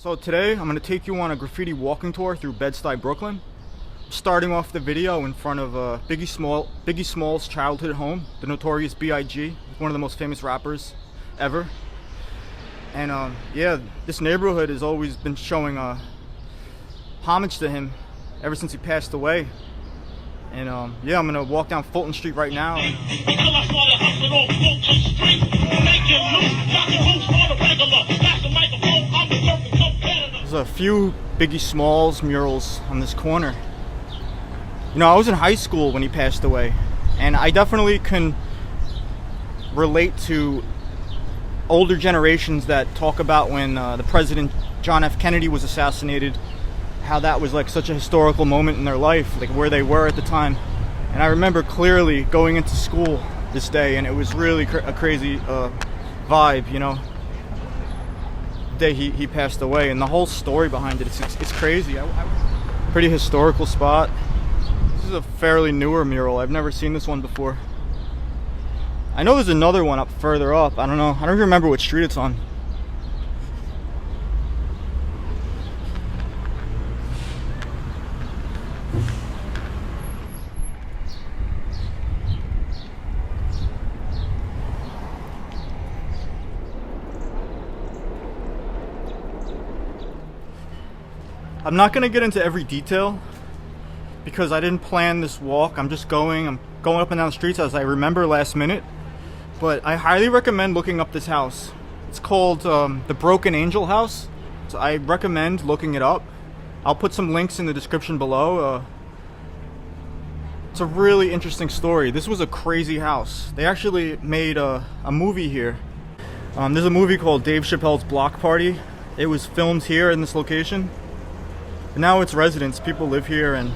So today I'm going to take you on a graffiti walking tour through Bed-Stuy Brooklyn. Starting off the video in front of Biggie Small's childhood home, the notorious B.I.G., one of the most famous rappers ever. And yeah, this neighborhood has always been showing homage to him ever since he passed away. And yeah, I'm gonna walk down Fulton Street right now. There's a few Biggie Smalls murals on this corner. You know, I was in high school when he passed away, and I definitely can relate to older generations that talk about when the president John F. Kennedy was assassinated, how that was like such a historical moment in their life, like where they were at the time. And I remember clearly going into school this day, and it was really a crazy vibe, you know, the day he passed away, and the whole story behind it, it's crazy. Pretty historical spot. This is a fairly newer mural. I've never seen this one before. I know there's another one up further up. I don't know. I don't even remember what street it's on. I'm not going to get into every detail because I didn't plan this walk. I'm going up and down the streets as I remember last minute. But I highly recommend looking up this house. It's called the Broken Angel House. So I recommend looking it up. I'll put some links in the description below. It's a really interesting story. This was a crazy house. They actually made a movie here. There's a movie called Dave Chappelle's Block Party. It was filmed here in this location. And now it's residents. People live here, and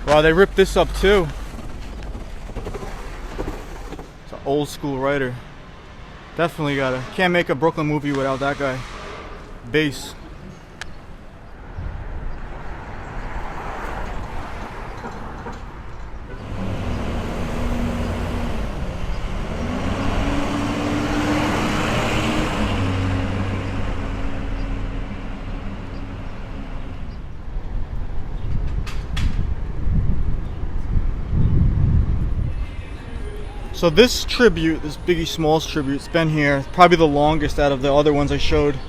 wow, they ripped this up too. It's an old school writer. Definitely can't make a Brooklyn movie without that guy. Bass. So this tribute, this Biggie Smalls tribute, it's been here probably the longest out of the other ones I showed.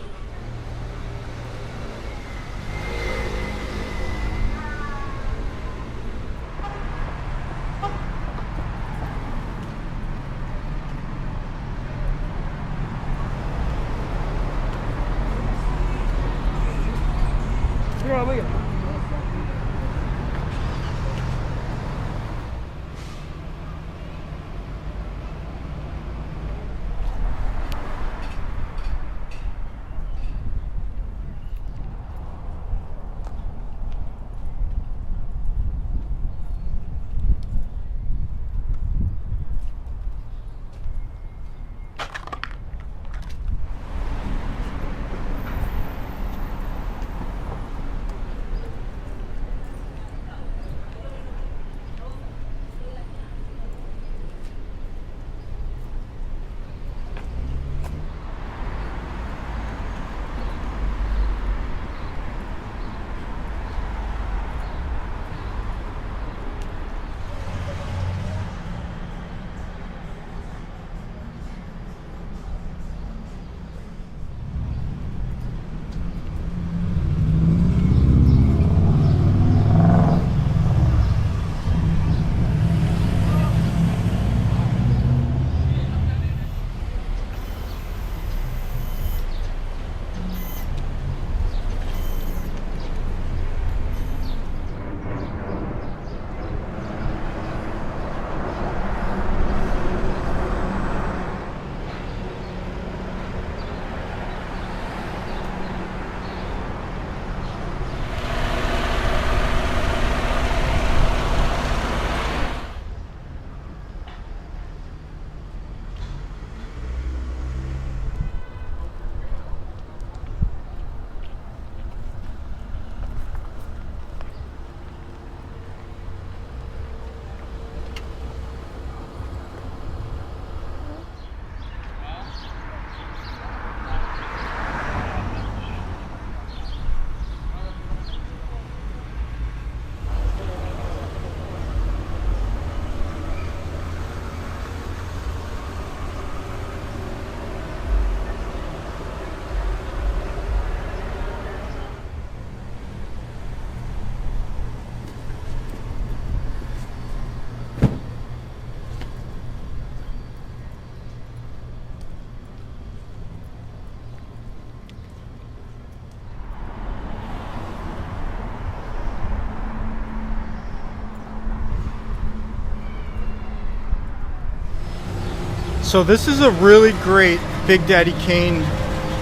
So this is a really great Big Daddy Kane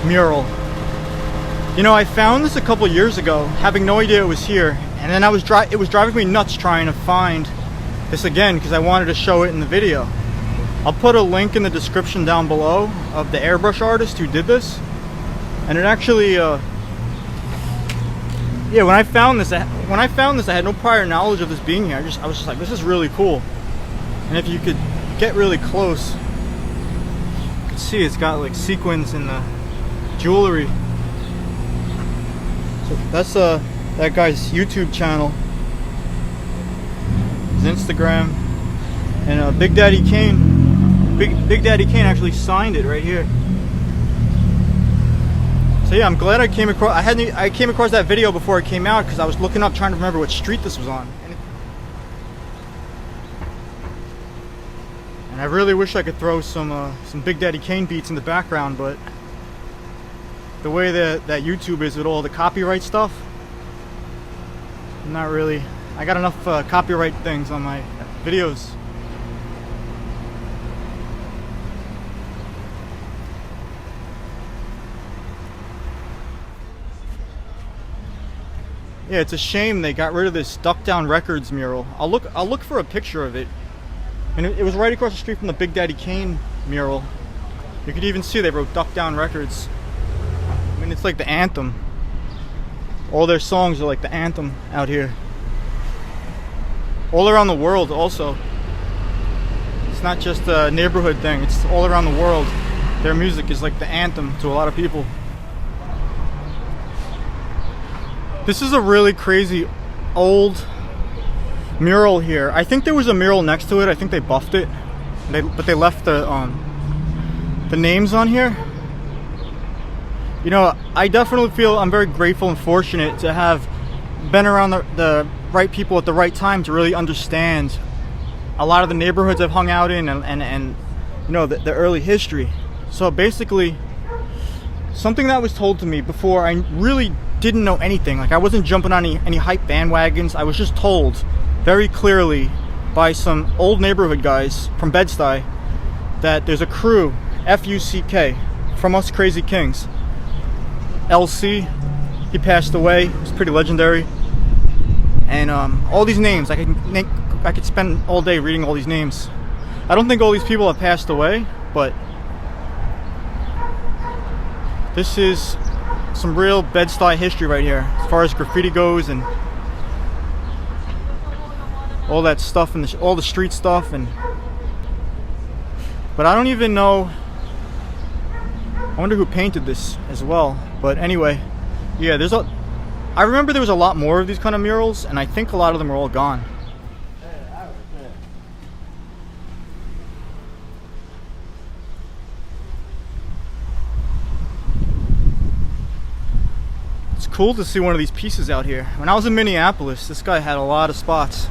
mural. You know, I found this a couple years ago, having no idea it was here, and then it was driving me nuts trying to find this again because I wanted to show it in the video. I'll put a link in the description down below of the airbrush artist who did this, and it actually, yeah, when I found this, I had no prior knowledge of this being here. I was just like, this is really cool. And if you could get really close, you can see it's got like sequins in the jewelry. So that's that guy's YouTube channel, his Instagram, and Big Daddy Kane. Big Daddy Kane actually signed it right here. So yeah, I'm glad I came across. I came across that video before it came out because I was looking up trying to remember what street this was on. And I really wish I could throw some Big Daddy Kane beats in the background, but the way that YouTube is with all the copyright stuff, I'm not really. I got enough copyright things on my videos. Yeah, it's a shame they got rid of this Duck Down Records mural. I'll look for a picture of it. And it was right across the street from the Big Daddy Kane mural. You could even see they wrote Duck Down Records. I mean, it's like the anthem. All their songs are like the anthem out here. All around the world also. It's not just a neighborhood thing, it's all around the world. Their music is like the anthem to a lot of people. This is a really crazy old mural here. I think there was a mural next to it. I think they buffed it, but they left the names on here. You know, I definitely feel I'm very grateful and fortunate to have been around the right people at the right time to really understand a lot of the neighborhoods I've hung out in and you know, the early history. So basically, something that was told to me before, I really didn't know anything. Like, I wasn't jumping on any hype bandwagons. I was just told very clearly by some old neighborhood guys from Bed-Stuy that there's a crew, F-U-C-K, from Us Crazy Kings. LC, he passed away. He was pretty legendary. And all these names, I could spend all day reading all these names. I don't think all these people have passed away, but this is some real Bed-Stuy history right here, as far as graffiti goes and all that stuff and all the street stuff. But I don't even know. I wonder who painted this as well. But anyway, yeah, I remember there was a lot more of these kind of murals, and I think a lot of them are all gone. It's cool to see one of these pieces out here. When I was in Minneapolis, this guy had a lot of spots.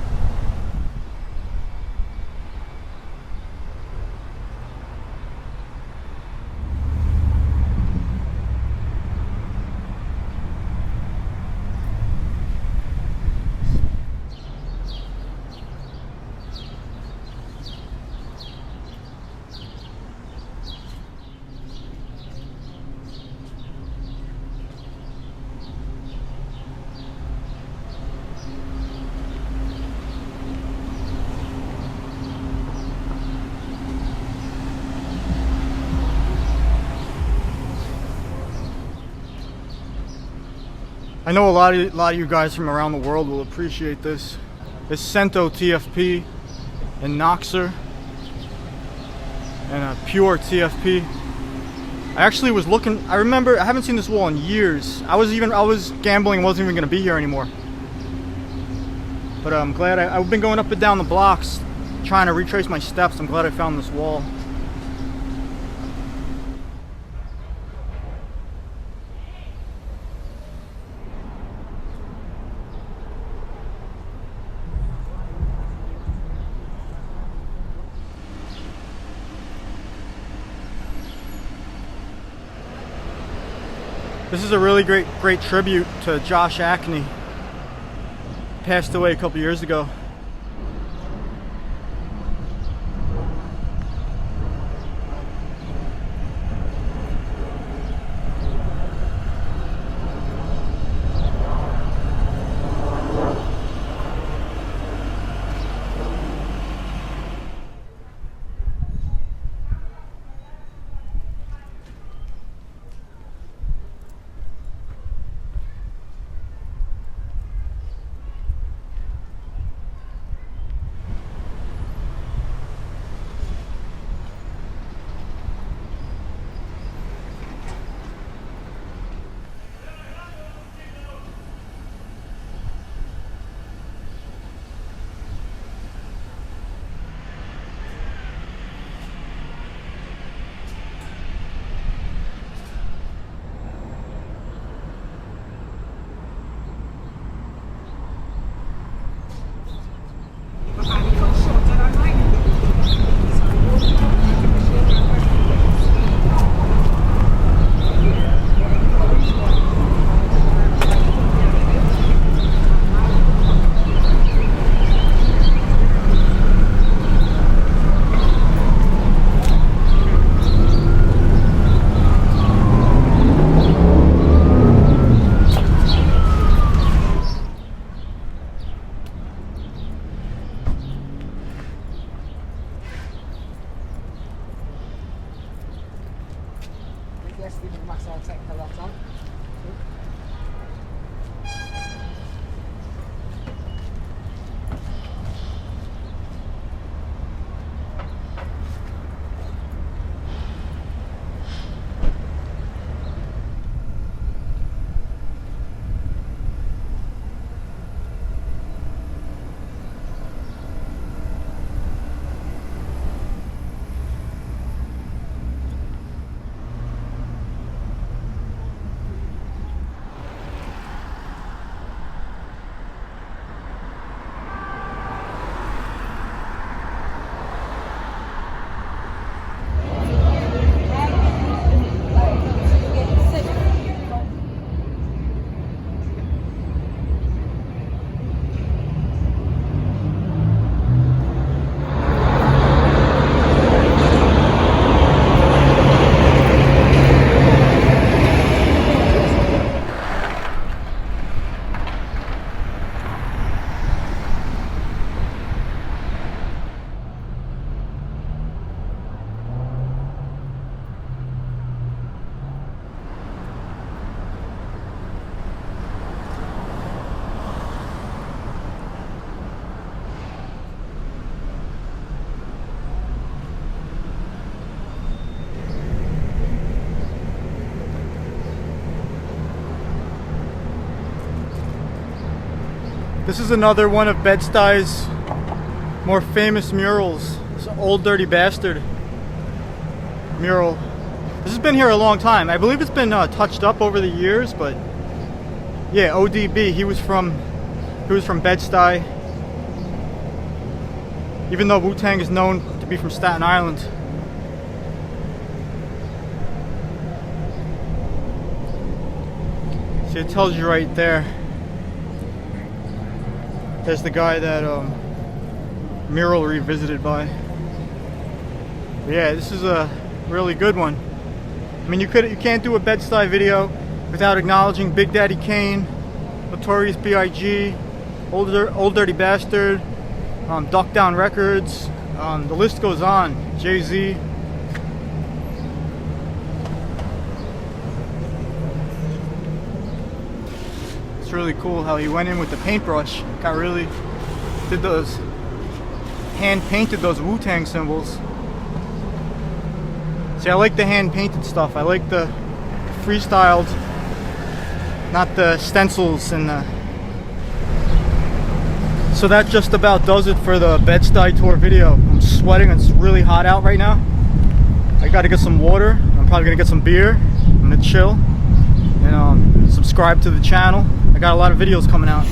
I know a lot of you guys from around the world will appreciate this. It's Cento TFP and Noxer and a Pure TFP. I actually was looking. I remember I haven't seen this wall in years. I was gambling, wasn't even going to be here anymore. But I'm glad I've been going up and down the blocks trying to retrace my steps. I'm glad I found this wall. This is a really great tribute to Josh Acne. Passed away a couple years ago. testing the massage technical that on. This is another one of Bed-Stuy's more famous murals. It's an Old Dirty Bastard mural. This has been here a long time. I believe it's been touched up over the years, but yeah, ODB. He was from Bed-Stuy. Even though Wu-Tang is known to be from Staten Island. See, it tells you right there. There's the guy that Mural revisited by. But yeah, this is a really good one. I mean, you can't do a Bed-Stuy video without acknowledging Big Daddy Kane, Notorious B.I.G., Old Dirty Bastard, Duck Down Records. The list goes on. Jay-Z. Really cool how he went in with the paintbrush, hand painted those Wu-Tang symbols. See, I like the hand painted stuff. I like the freestyled, not the stencils and the... So that just about does it for the Bed-Stuy tour video. I'm sweating, it's really hot out right now. I gotta get some water. I'm probably gonna get some beer. I'm gonna chill and subscribe to the channel. I got a lot of videos coming out.